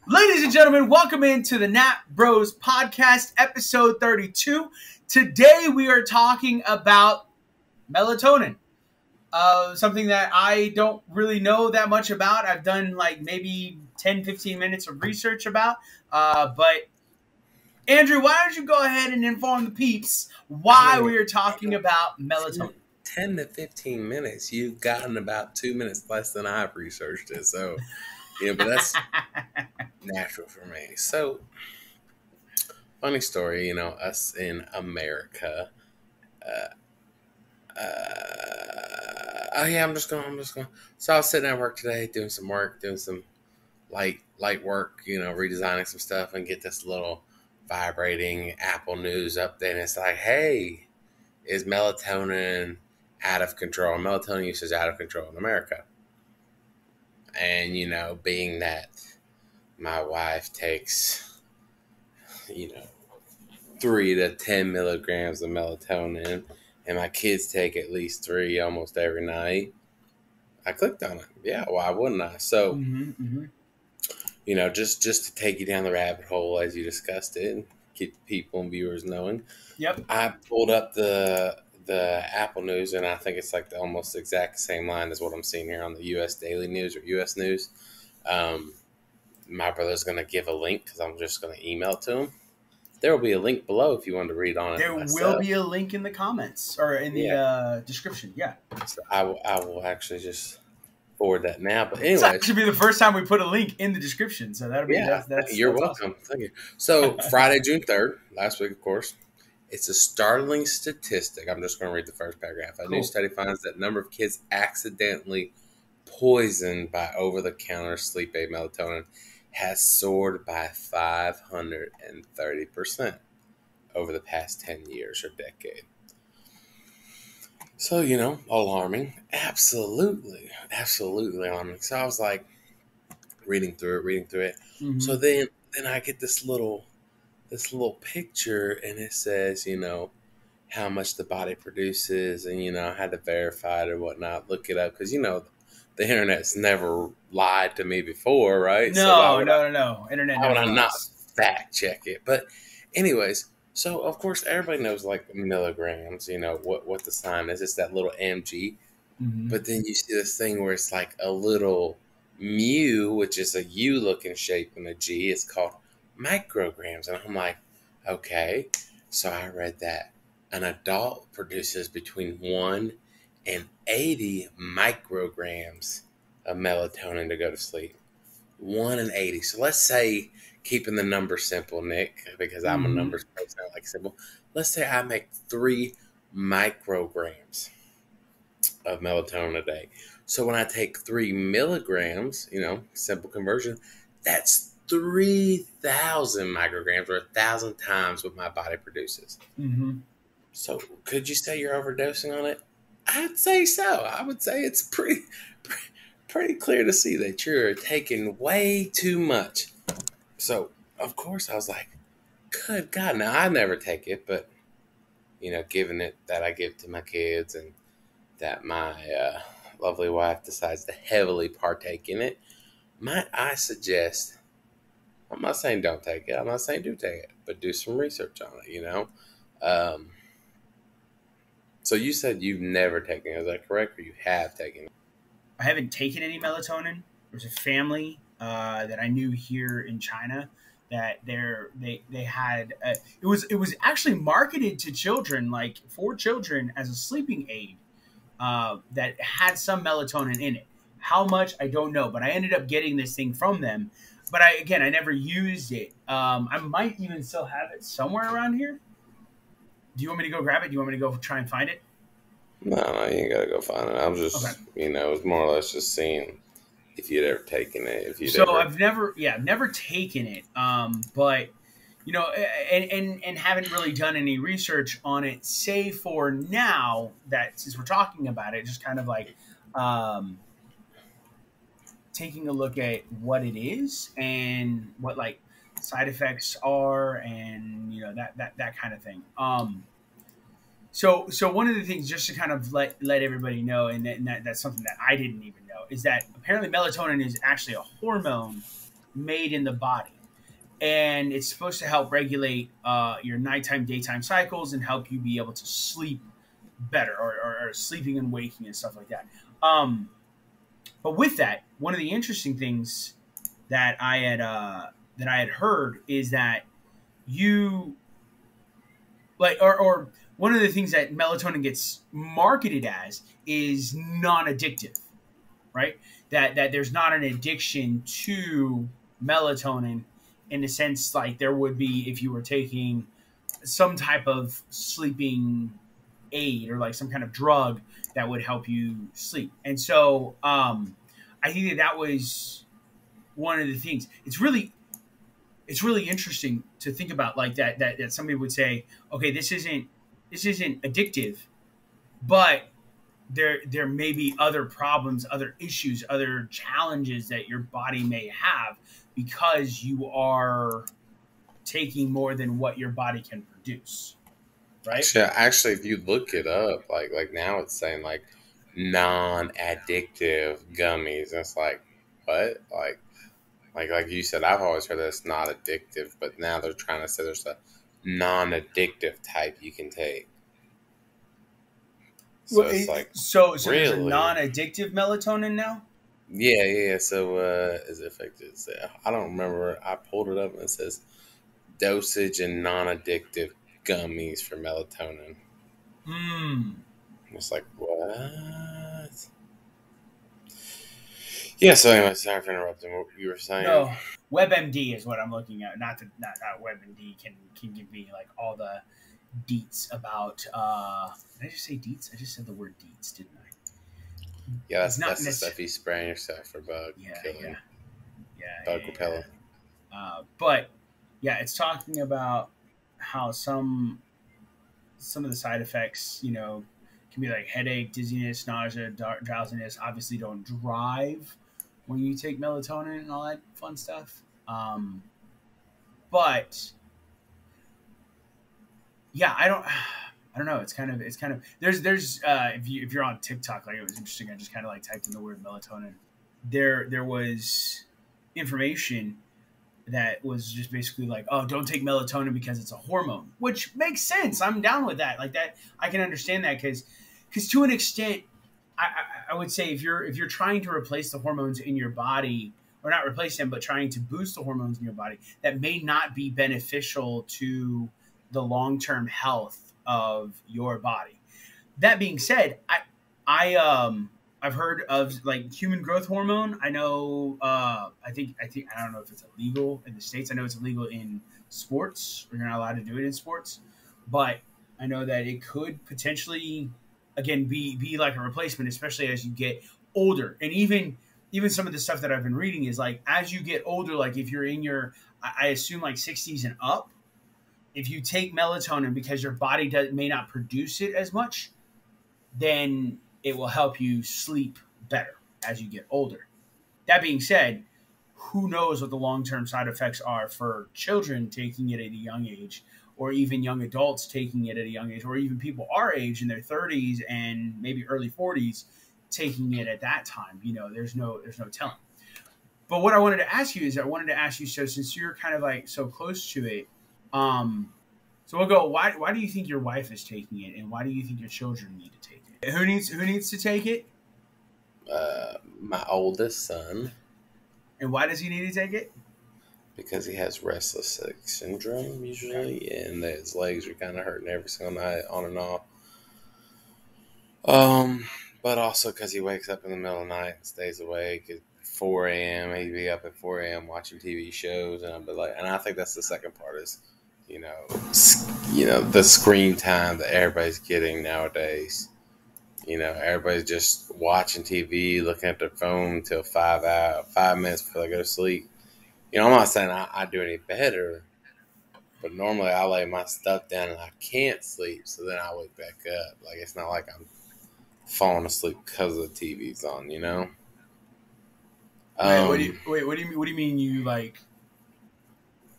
Ladies and gentlemen, welcome into the Nap Bros Podcast, episode 32. Today we are talking about melatonin, something that I don't really know that much about. I've done like maybe 10, 15 minutes of research about, but Andrew, why don't you go ahead and inform the peeps why we are talking about melatonin? 10 to 15 minutes. You've gotten about 2 minutes less than I've researched it. So, but that's natural for me. So, funny story, us in America. I'm just going. So I was sitting at work today, doing some light work, redesigning some stuff, and get this little vibrating Apple News update. And it's like, hey, is melatonin out of control? Melatonin usage is out of control in America. And, being that my wife takes, 3 to 10 milligrams of melatonin, and my kids take at least 3 almost every night, I clicked on it. Yeah, why wouldn't I? So, just to take you down the rabbit hole as you discussed it, and keep the people and viewers knowing. Yep. I pulled up the Apple News, and I think it's like the almost exact same line as what I'm seeing here on the U.S. Daily News or U.S. News. My brother's going to give a link because I'm just going to email it to him. There will be a link below if you want to read on it. There will be a link in the comments or in the description. Yeah. So I will actually just forward that now. But anyway, this should be the first time we put a link in the description. So that'll be you're welcome. Awesome. Thank you. So Friday, June 3rd, last week, of course. It's a startling statistic. I'm just going to read the first paragraph. A new study finds that number of kids accidentally poisoned by over-the-counter sleep aid melatonin has soared by 530% over the past 10 years or decade. So, alarming. Absolutely alarming. So I was like, reading through it. Mm-hmm. So then I get this little picture, and it says, how much the body produces, and, I had to verify it or whatnot, look it up, because, the internet's never lied to me before, right? No. Internet why never would I lies. not fact check it? But anyways, so of course everybody knows like milligrams, what the sign is. It's that little mg. Mm-hmm. But then you see this thing where it's like a little mu, which is a U looking shape, and a G. It's called micrograms. And I'm like, okay. So I read that an adult produces between 1 and 80 micrograms of melatonin to go to sleep. 1 and 80. So let's say, keeping the number simple, Nick, because I'm a numbers person, I like simple. Let's say I make 3 micrograms of melatonin a day. So when I take 3 milligrams, simple conversion, that's 3,000 micrograms, or 1,000 times what my body produces. Mm-hmm. So could you say you're overdosing on it? I'd say so. I would say it's pretty clear to see that you're taking way too much. So, of course, I was like, good God. Now, I never take it, but, given it that I give to my kids and that my lovely wife decides to heavily partake in it, might I suggest, I'm not saying don't take it. I'm not saying do take it, but do some research on it, So you said you've never taken it. Is that correct? Or you have taken it? I haven't taken any melatonin. There's a family that I knew here in China that they had it was actually marketed to children, like for children, as a sleeping aid that had some melatonin in it. How much, I don't know, but I ended up getting this thing from them. But I never used it. I might even still have it somewhere around here. Do you want me to go grab it? Do you want me to go try and find it? No, you ain't got to go find it. I'm just, it's more or less just seeing if you'd ever taken it. I've never taken it. But, and haven't really done any research on it, save for now that since we're talking about it, just kind of like taking a look at what it is and what like side effects are, and that kind of thing. So one of the things, just to kind of let everybody know, and that's something that I didn't even know, is that apparently melatonin is actually a hormone made in the body, and it's supposed to help regulate your nighttime daytime cycles and help you be able to sleep better, or sleeping and waking and stuff like that. Um, but with that, one of the interesting things that I had heard is that you like or one of the things that melatonin gets marketed as is non-addictive, right? That there's not an addiction to melatonin in the sense like there would be if you were taking some type of sleeping aid or like some kind of drug that would help you sleep. And so I think that that was one of the things. It's really interesting to think about like that somebody would say, okay, this isn't addictive, but there may be other problems, other issues, other challenges that your body may have because you are taking more than what your body can produce, right? Actually, if you look it up, like now it's saying like non-addictive gummies. And it's like what? Like you said, I've always heard that it's not addictive, but now they're trying to say there's a non-addictive type you can take. So Well, it's like so there's a really, non-addictive melatonin now. yeah. So is it effective? So, I don't remember. I pulled it up and it says dosage and non-addictive gummies for melatonin. Hmm. It's like what? Yeah. So anyway, sorry for interrupting. What you were saying? No, WebMD is what I'm looking at. Not WebMD can give me like all the deets about. Did I just say deets? I just said the word deets, didn't I? Yeah, It's not that's the necessarily. stuff you spray on yourself for bug Yeah, killing, bug yeah. repellent. But yeah, it's talking about how some of the side effects, can be like headache, dizziness, nausea, drowsiness. Obviously, don't drive when you take melatonin and all that fun stuff. But yeah, I don't know. It's kind of there's if you're on TikTok, like it was interesting. I just kind of like typed in the word melatonin. There was information that was just basically like, oh, don't take melatonin because it's a hormone, which makes sense. I'm down with that. Like that, I can understand that because to an extent, I would say if you're trying to replace the hormones in your body, or not replace them, but trying to boost the hormones in your body, that may not be beneficial to the long term health of your body. That being said, I've heard of like human growth hormone. I know I think I don't know if it's illegal in the states. I know it's illegal in sports. Or you're not allowed to do it in sports, but I know that it could potentially again be like a replacement, especially as you get older. And even some of the stuff that I've been reading is like as you get older, like if you're in your I assume like 60s and up, if you take melatonin because your body may not produce it as much, then it will help you sleep better as you get older. That being said, who knows what the long term side effects are for children taking it at a young age, or even young adults taking it at a young age, or even people our age in their 30s and maybe early 40s taking it at that time. There's no telling. But what I wanted to ask you is, I wanted to ask you, so since you're kind of like so close to it, um, so we'll go. Why do you think your wife is taking it, and why do you think your children need to take it? Who needs to take it, My oldest son, and why does he need to take it? because he has restless leg syndrome Okay. usually, and his legs are kind of hurting every single night, on and off. Um, but also because he wakes up in the middle of the night and stays awake at 4 a.m. He'd be up at 4 a.m. watching TV shows, and I'd be like, and I think that's the second part is, the screen time that everybody's getting nowadays. Everybody's just watching TV, looking at their phone until 5 minutes before they go to sleep. I'm not saying I do any better, but normally I lay my stuff down and I can't sleep, so then I wake back up. Like it's not like I'm falling asleep because the TV's on. Um, What do you mean? What do you mean? You like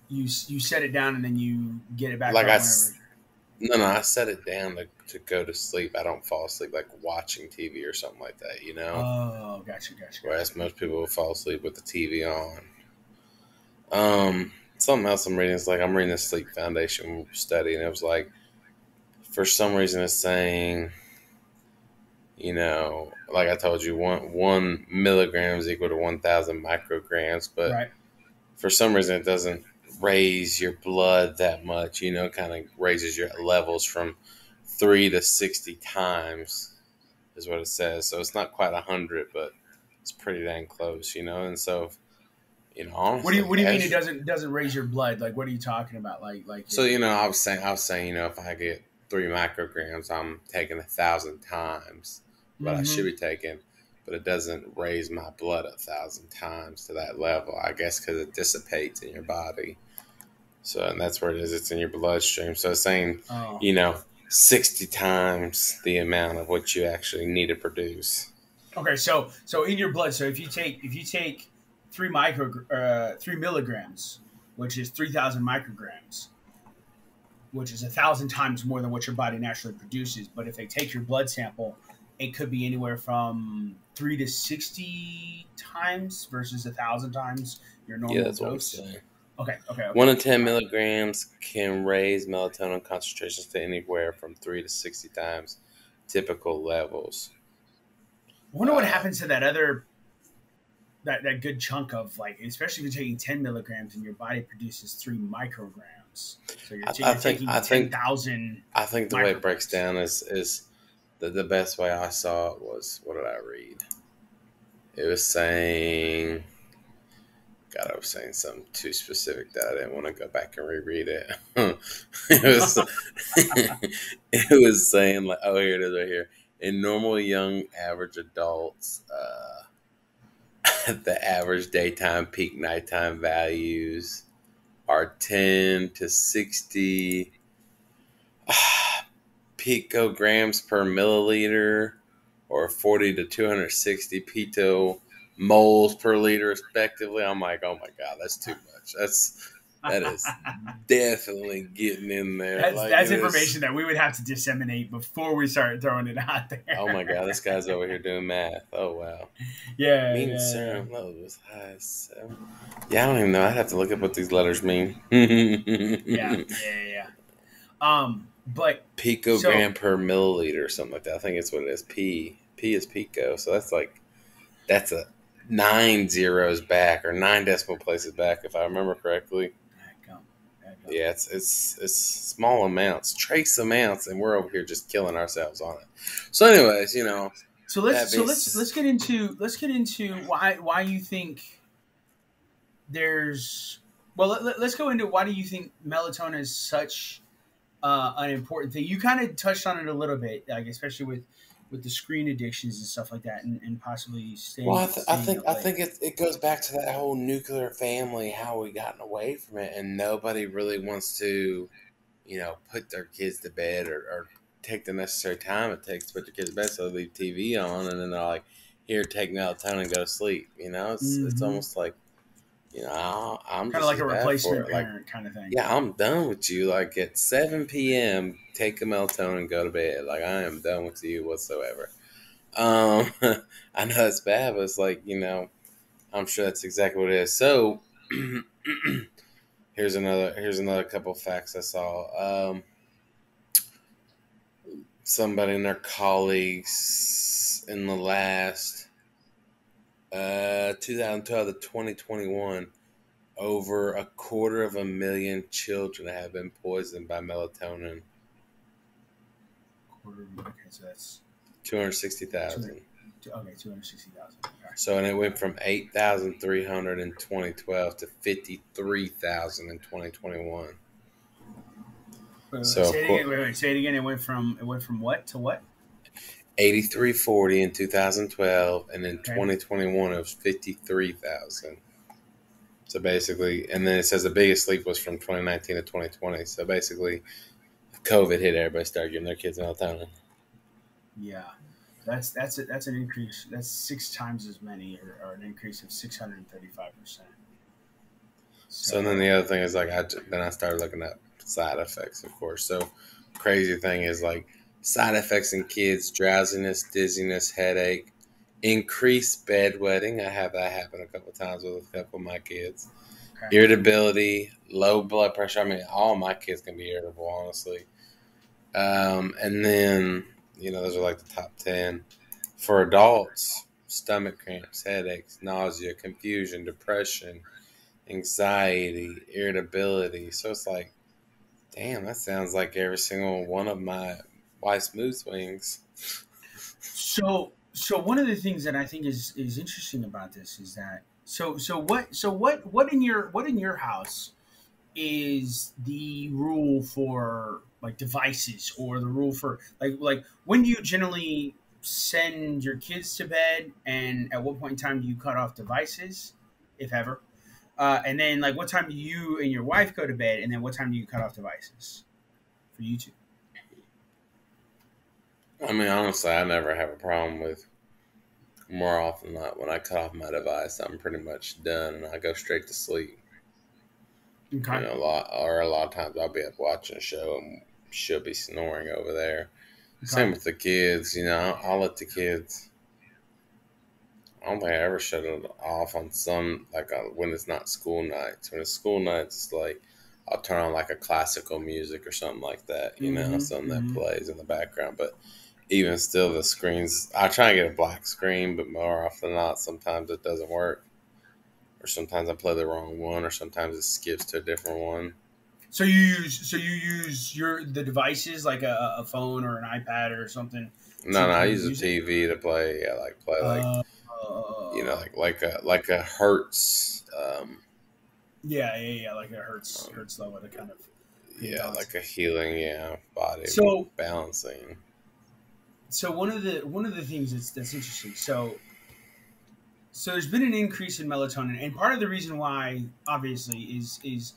you set it down and then you get it back like up whenever? no, I set it down to go to sleep. I don't fall asleep like watching TV or something like that. Oh, gotcha. Whereas most people will fall asleep with the TV on. Something else I'm reading is like I'm reading the Sleep Foundation study, and it was like for some reason it's saying, like I told you, one milligram is equal to 1,000 micrograms, but Right. for some reason it doesn't raise your blood that much. Kind of raises your levels from 3 to 60 times is what it says. So it's not quite 100, but it's pretty dang close. And so honestly, What do you mean it doesn't raise your blood? Like, what are you talking about? Like so it, I was saying, if I get 3 micrograms, I'm taking 1,000 times what I should mm-hmm. be taking, but it doesn't raise my blood 1,000 times to that level. I guess because it dissipates in your body. So, and that's where it is. It's in your bloodstream. So it's saying, Oh. you know, 60 times the amount of what you actually need to produce. Okay, so in your blood, so if you take 3 milligrams, which is 3,000 micrograms, which is 1,000 times more than what your body naturally produces. But if they take your blood sample, it could be anywhere from 3 to 60 times versus 1,000 times your Yeah, normal that's what I'm dose. saying. Okay. 1 to 10 All right. milligrams can raise melatonin concentrations to anywhere from 3 to 60 times typical levels. I wonder what Uh, happens to that good chunk of, like, especially if you're taking 10 milligrams and your body produces 3 micrograms. So you're, I, t- I you're think taking I think 10,000 I think the way it breaks micrograms. down is the best way I saw it was, what did I read? It was saying, God, I was saying something too specific that I didn't want to go back and reread it. it was it was saying like, oh, here it is right here. In normal young average adults, the average daytime peak nighttime values are 10 to 60 picograms per milliliter, or 40 to 260 pico moles per liter, respectively. I'm like, oh my god, that's too much. That is definitely getting in there. Like That's it is. information that we would have to disseminate before we start throwing it out Oh my god, there. this guy's over here doing math. Oh wow. Yeah, Mean yeah, serum load was high as 7. Yeah, I don't even know. I'd have to look up what these letters mean. yeah. But so Picogram per milliliter or something like that. I think it's what it is. P is pico. So that's a 9 zeros back, or 9 decimal places back, if I remember correctly. there you go. Yeah, it's small amounts, trace amounts, and we're over here just killing ourselves on it. So, anyways, So that let's so being let's let's get into why you think there's well let's go into why do you think melatonin is such an important thing. You kind of touched on it a little bit, like especially with the screen addictions and stuff like that, and possibly well, I staying think up late. it goes back to that whole nuclear family, how we gotten away from it, and nobody really wants to, put their kids to bed, or take the necessary time it takes to put their kids to bed, so they leave TV on, and then they're like, "Here, take melatonin and go to sleep." It's Mm-hmm. almost like, I'm Kind of just like as a bad for replacement it. Like, parent kind of thing. yeah, I'm done with you. Like at 7 p.m., take a melatonin and go to bed. Like I am done with you whatsoever. Um, I know it's bad, but it's like, I'm sure that's exactly what it is. So here's another couple of facts I saw. Somebody and their colleagues in the last 2012 to 2021, over 250,000 children have been poisoned by melatonin. Okay, so that's 200, 260,000. okay, 260,000. Okay. So, and it went from 8,300 in 2012 to 53,000 in 2021. So, of Say it course, again. Wait, say it again. It went from what to what? 8,340 in 2012, and in Okay. 2021 it was 53,000. So basically, and then it says the biggest leap was from 2019 to 2020. So basically, COVID hit, everybody started giving their kids melatonin. Yeah, that's an increase. That's 6 times as many, or an increase of 635%. So and then the So other thing is like then I started looking at side effects, of course. So crazy thing is like side effects in kids: drowsiness, dizziness, headache, increased bedwetting. I have that happen a couple times with a couple of my kids. Okay. irritability, low blood pressure. I mean, all my kids can be irritable, honestly. And then, those are like the top 10. For adults, stomach cramps, headaches, nausea, confusion, depression, anxiety, irritability. So it's like, damn, that sounds like every single one of my wife's mood swings. So one of the things that I think is interesting about this is that what in your house is the rule for like devices, or the rule for like when do you generally send your kids to bed, and at what point in time do you cut off devices, if ever? And then like what time do you and your wife go to bed, and then what time do you cut off devices for you two? I mean, honestly, I never have a problem with more often than not. When I cut off my device, I'm pretty much done and I go straight to sleep. Okay. A lot of times I'll be up watching a show and she'll be snoring over there. Okay. Same with the kids, I'll let the kids. I don't think I ever shut it off on some, like when it's not school nights. When it's school nights, it's like I'll turn on like a classical music or something like that, something that Mm-hmm. plays in the background. But even still, the screens, I try and get a black screen, but more often than not, sometimes it doesn't work. Or sometimes I play the wrong one, or sometimes it skips to a different one. So you use the devices like a phone or an iPad or something No, to no, I play use a music. TV to play, Uh, like a Hertz, yeah, yeah, yeah, like a hertz level to kind of balance. like a healing, body So balancing. so one of the things that's interesting. So there's been an increase in melatonin, and part of the reason why, obviously, is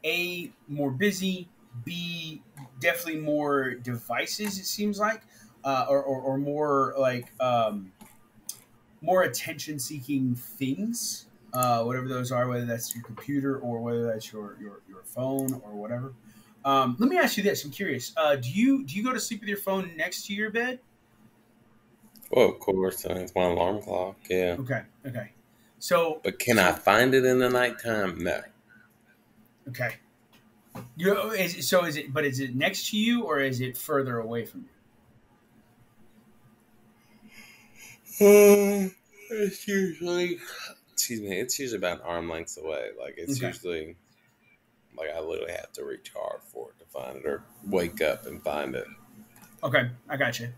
a more busy, b definitely more devices. It seems like, or more like more attention seeking things, whatever those are, whether that's your computer or whether that's your phone or whatever. Let me ask you this. I'm curious. Do you go to sleep with your phone next to your bed? Well, of course, it's my alarm clock, yeah. Okay. Okay. So But can I so find it in the nighttime? No. okay. Is it next to you, or is it further away from It's usually, excuse me, it's usually about an arm length away. Like, you? it's Okay. usually, like, I literally have to reach hard for it to find it or wake up and find it. Okay. I got you.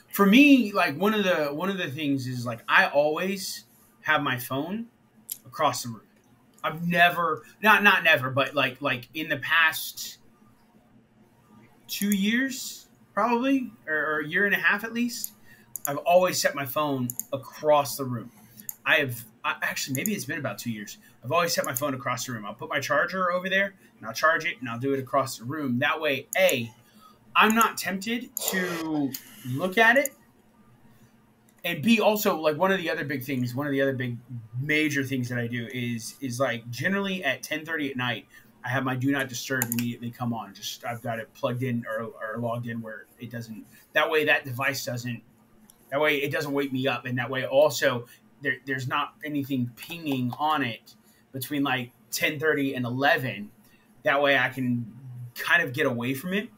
For me, like one of the things is like I always have my phone across the room. I've never, not never, but like in the past 2 years, probably, or a year and a half at least, I've always set my phone across the room. Actually, maybe it's been about 2 years. I've always set my phone across the room. I'll put my charger over there and I'll charge it and I'll do it across the room. That way, I'm not tempted to look at it, and B, also, like one of the other big major things that I do is like generally at 10:30 at night, I have my do not disturb immediately come on. Just I've got it plugged in or logged in where it doesn't. That way that device doesn't. That way it doesn't wake me up, and that way also there's not anything pinging on it between like 10:30 and 11. That way I can kind of get away from it.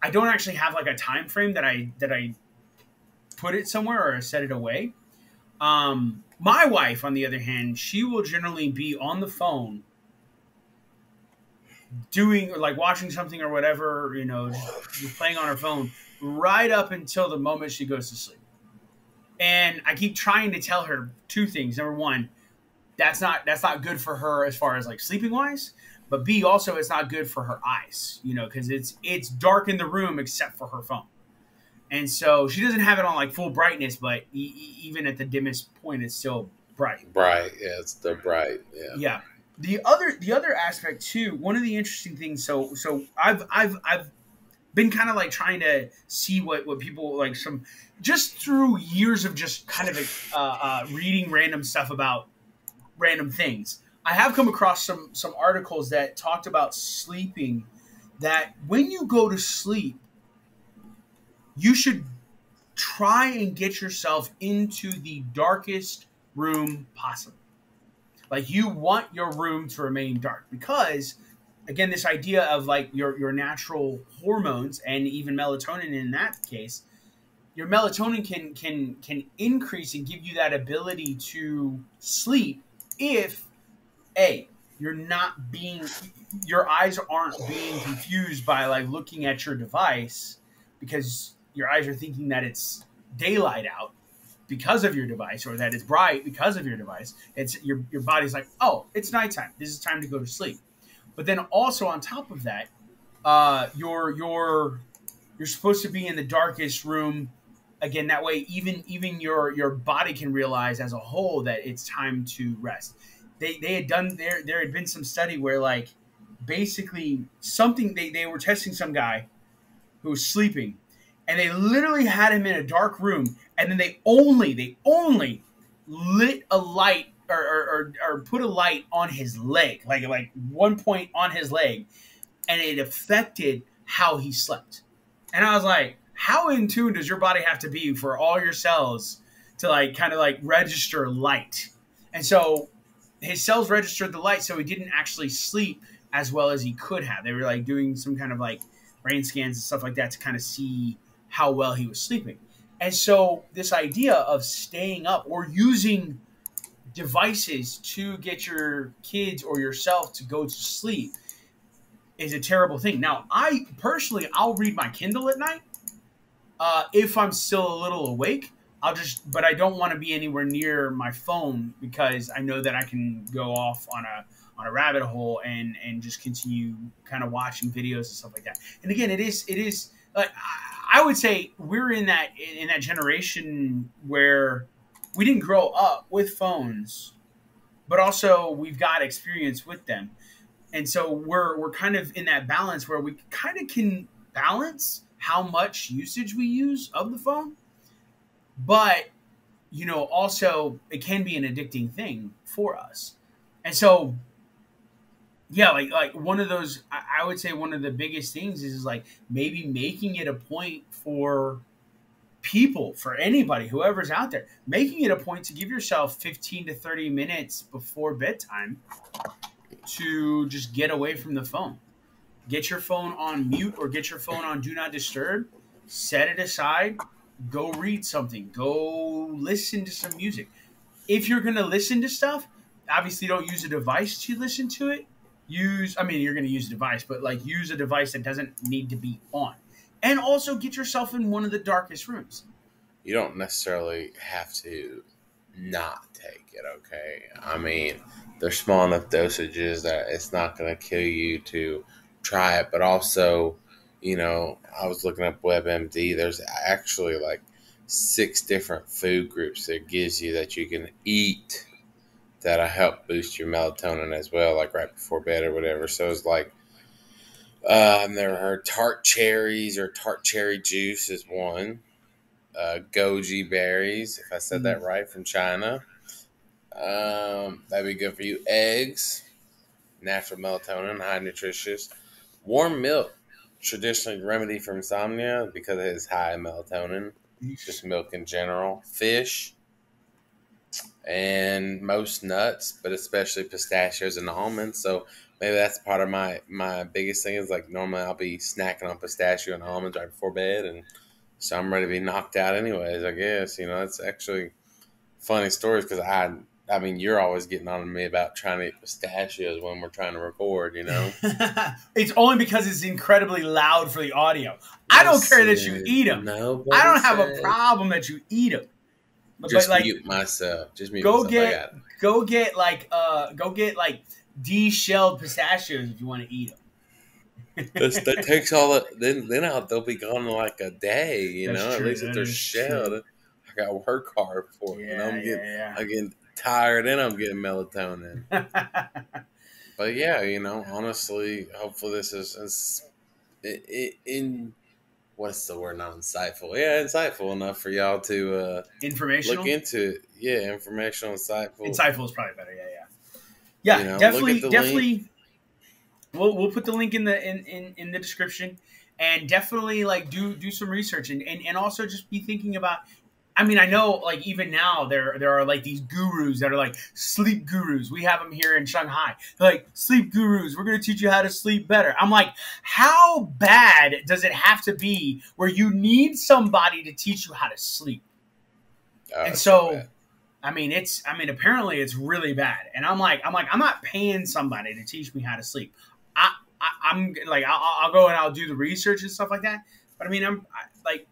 I don't actually have like a time frame that I put it somewhere or set it away. My wife, on the other hand, she will generally be on the phone doing or like watching something or whatever, just playing on her phone right up until the moment she goes to sleep. And I keep trying to tell her two things. Number one, that's not good for her as far as like sleeping wise. But B, also it's not good for her eyes, because it's dark in the room except for her phone. And so she doesn't have it on like full brightness, but even at the dimmest point, it's still bright. Bright, yeah, it's the bright, yeah. Yeah. The other aspect too. One of the interesting things. So I've been kind of like trying to see what people like some just through years of just kind of reading random stuff about random things. I have come across some articles that talked about sleeping. That when you go to sleep, you should try and get yourself into the darkest room possible. Like you want your room to remain dark because, again, this idea of like your natural hormones and even melatonin in that case, your melatonin can increase and give you that ability to sleep if a you're not being your eyes aren't being confused by like looking at your device because your eyes are thinking that it's daylight out because of your device or that it's bright because of your device. It's your body's like, oh, it's nighttime, this is time to go to sleep. But then also on top of that, you're supposed to be in the darkest room. Again, that way, even your body can realize as a whole that it's time to rest. They had done there had been some study where like basically something they were testing some guy who was sleeping, and they literally had him in a dark room, and then they only lit a light or put a light on his leg, like one point on his leg, and it affected how he slept. And I was like, how in tune does your body have to be for all your cells to like kind of like register light? And so his cells registered the light, so he didn't actually sleep as well as he could have. They were like doing some kind of like brain scans and stuff like that to kind of see how well he was sleeping. And so this idea of staying up or using devices to get your kids or yourself to go to sleep is a terrible thing. Now, I personally, I'll read my Kindle at night. If I'm still a little awake, but I don't want to be anywhere near my phone because I know that I can go off on a rabbit hole and just continue kind of watching videos and stuff like that. And again, it is like I would say we're in that generation where we didn't grow up with phones, but also we've got experience with them. And so we're kind of in that balance where we kind of can balance how much usage we use of the phone. But, also it can be an addicting thing for us. And so, yeah, like one of those, I would say one of the biggest things is like maybe making it a point for people, for anybody, whoever's out there, making it a point to give yourself 15 to 30 minutes before bedtime to just get away from the phone. Get your phone on mute or get your phone on do not disturb. Set it aside. Go read something. Go listen to some music. If you're going to listen to stuff, obviously don't use a device to listen to it. You're going to use a device, but like use a device that doesn't need to be on. And also get yourself in one of the darkest rooms. You don't necessarily have to not take it, okay? I mean, there's small enough dosages that it's not going to kill you to try it, but also, I was looking up WebMD. There's actually like 6 different food groups that gives you that you can eat that'll help boost your melatonin as well, like right before bed or whatever. So it's like, I've never heard tart cherries or tart cherry juice is one. Goji berries, if I said that right, from China. That'd be good for you. Eggs, natural melatonin, high nutritious. Warm milk, traditionally remedy for insomnia because it is high in melatonin. Just milk in general. Fish, and most nuts, but especially pistachios and almonds. So maybe that's part of my biggest thing is like normally I'll be snacking on pistachio and almonds right before bed, and so I'm ready to be knocked out anyways, I guess. It's actually funny stories because I mean, you're always getting on to me about trying to eat pistachios when we're trying to record, It's only because it's incredibly loud for the audio. I don't care that you eat them. I don't have a problem that you eat them. Just mute myself. Just mute myself. Go get de-shelled pistachios if you want to eat them. That takes all that. Then they'll be gone in like a day. At least if they're shelled, true. I got to work hard for it. I'm getting tired and I'm getting melatonin. But yeah, honestly, hopefully this is in what's the word? Not insightful. Yeah, insightful enough for y'all to informational. Look into it. Yeah, informational, insightful. Insightful is probably better. Yeah. Definitely. We'll put the link in the description, and definitely like do some research and also just be thinking about I mean, I know, like, even now there are like these gurus that are like sleep gurus. We have them here in Shanghai. They're like, sleep gurus, we're going to teach you how to sleep better. I'm like, how bad does it have to be where you need somebody to teach you how to sleep? And so I mean, apparently it's really bad. And I'm not paying somebody to teach me how to sleep. I'm like, I'll go and I'll do the research and stuff like that. But I mean, like,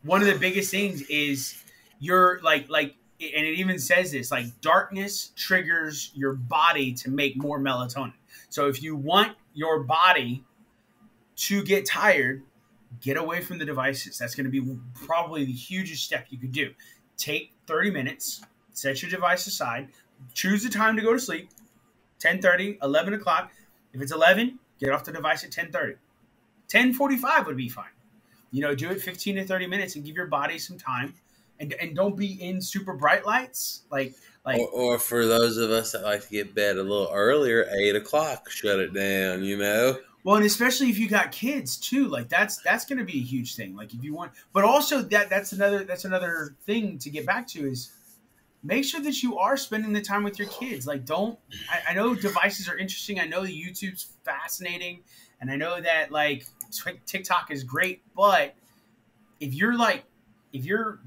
one of the biggest things is you're like, and it even says this, like, darkness triggers your body to make more melatonin. So if you want your body to get tired, get away from the devices. That's going to be probably the hugest step you could do. Take 30 minutes, set your device aside, choose the time to go to sleep, 10:30, 11 o'clock. If it's 11, get off the device at 10:30. 10:45 would be fine. You know, do it 15 to 30 minutes and give your body some time. And don't be in super bright lights. Or for those of us that like to get bed a little earlier, 8 o'clock, shut it down, you know? Well, and especially if you got kids too, like that's going to be a huge thing. Like if you want, but also that's another thing to get back to is make sure that you are spending the time with your kids. Like I know devices are interesting. I know the YouTube's fascinating, and I know that like TikTok is great, but if you're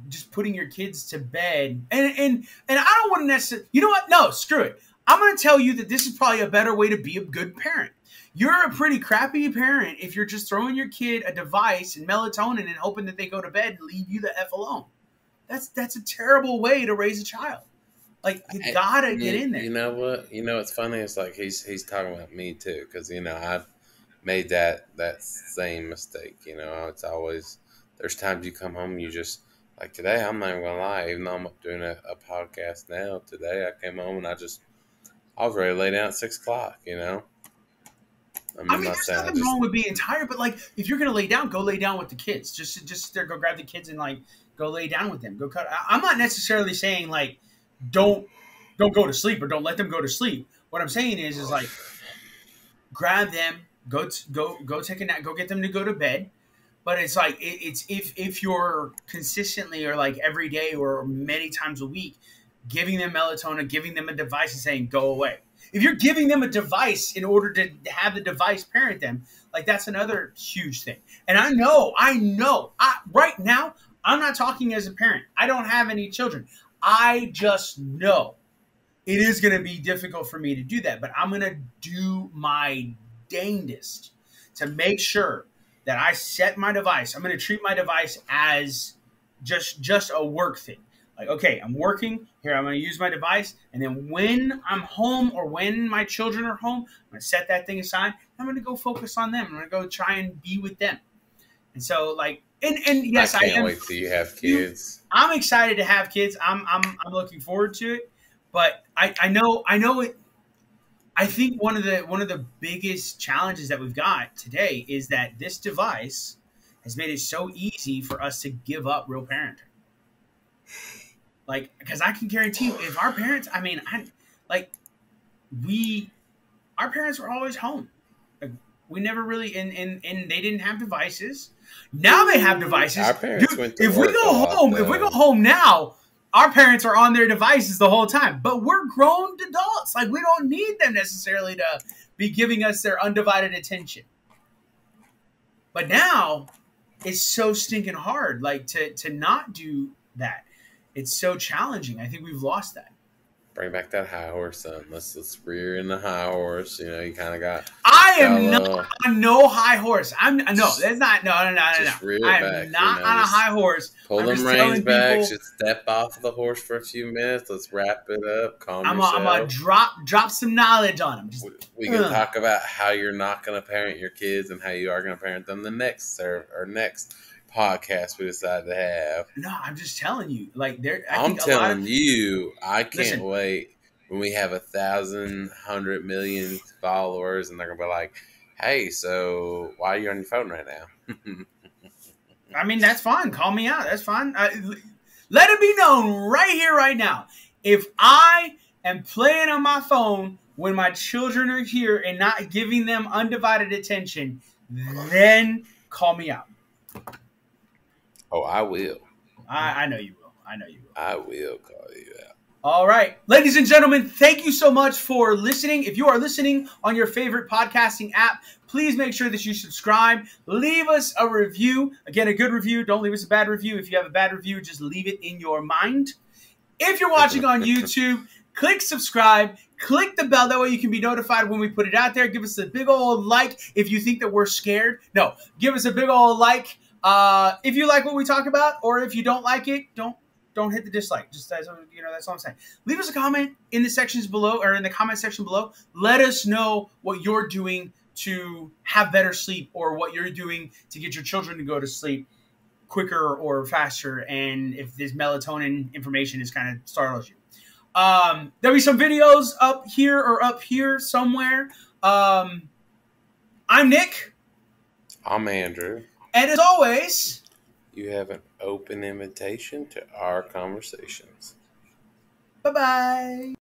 just putting your kids to bed, and I don't want to necessarily, you know what? No, screw it. I'm going to tell you that this is probably a better way to be a good parent. You're a pretty crappy parent if you're just throwing your kid a device and melatonin and hoping that they go to bed and leave you the F alone. That's a terrible way to raise a child. Like, you gotta get in there. You know what? You know what's funny? It's like he's talking about me too, because you know I've made that same mistake. You know, it's always there's times you come home and you just like today. I'm not even gonna lie. Even though I'm doing a podcast now, today I came home and I was ready to lay down at 6 o'clock. You know. I mean, there's nothing wrong with being tired, but like if you're gonna lay down, go lay down with the kids. Just there, go grab the kids and like go lay down with them. Go cut. I'm not necessarily saying like don't go to sleep or don't let them go to sleep. What I'm saying is like grab them, go take a nap, go get them to go to bed. But it's like it's if you're consistently or like every day or many times a week giving them melatonin, giving them a device and saying go away. If you're giving them a device in order to have the device parent them, like that's another huge thing. And I know, right now, I'm not talking as a parent. I don't have any children. I just know it is going to be difficult for me to do that. But I'm going to do my dangest to make sure that I set my device. I'm going to treat my device as just a work thing. Like, okay, I'm working here. I'm going to use my device. And then when I'm home or when my children are home, I'm going to set that thing aside. I'm going to go focus on them. I'm going to go try and be with them. And so like, and yes, I can't wait till you have kids. I'm excited to have kids. I'm looking forward to it. But I know it. I think one of the biggest challenges that we've got today is that this device has made it so easy for us to give up real parenting. Like, because I can guarantee you, if our parents, our parents were always home. Like, we never really, and they didn't have devices. Now they have devices. Our parents went to if we go home now, our parents are on their devices the whole time. But we're grown adults. Like, we don't need them necessarily to be giving us their undivided attention. But now, it's so stinking hard, like, to not do that. It's so challenging. I think we've lost that. Bring back that high horse, son. Let's rear in the high horse. You know, you kind of got. I am not on no high horse. That's not. No. Just rear it I'm back, not on a high horse. Pull them reins back. Just step off the horse for a few minutes. Let's wrap it up. Calm yourself. I'm gonna drop some knowledge on them. We can talk about how you're not gonna parent your kids and how you are gonna parent them the next podcast we decide to have. No, I'm just telling you. Like, I'm telling you, I can't wait when we have 1,000, 100 million followers, and they're gonna be like, "Hey, so why are you on your phone right now?" I mean, that's fine. Call me out. That's fine. Let it be known right here, right now. If I am playing on my phone when my children are here and not giving them undivided attention, then call me out. Oh, I will. I know you will. I know you will. I will call you out. All right. Ladies and gentlemen, thank you so much for listening. If you are listening on your favorite podcasting app, please make sure that you subscribe. Leave us a review. Again, a good review. Don't leave us a bad review. If you have a bad review, just leave it in your mind. If you're watching on YouTube, click subscribe. Click the bell. That way you can be notified when we put it out there. Give us a big old like if you think that we're scared. No, give us a big old like if you like what we talk about, or if you don't like it, don't hit the dislike. Just that's all I'm saying. Leave us a comment in the sections below, or in the comment section below. Let us know what you're doing to have better sleep, or what you're doing to get your children to go to sleep quicker or faster, and if this melatonin information is kind of startles you. There'll be some videos up here somewhere. I'm Nick. I'm Andrew. And as always, you have an open invitation to our conversations. Bye-bye.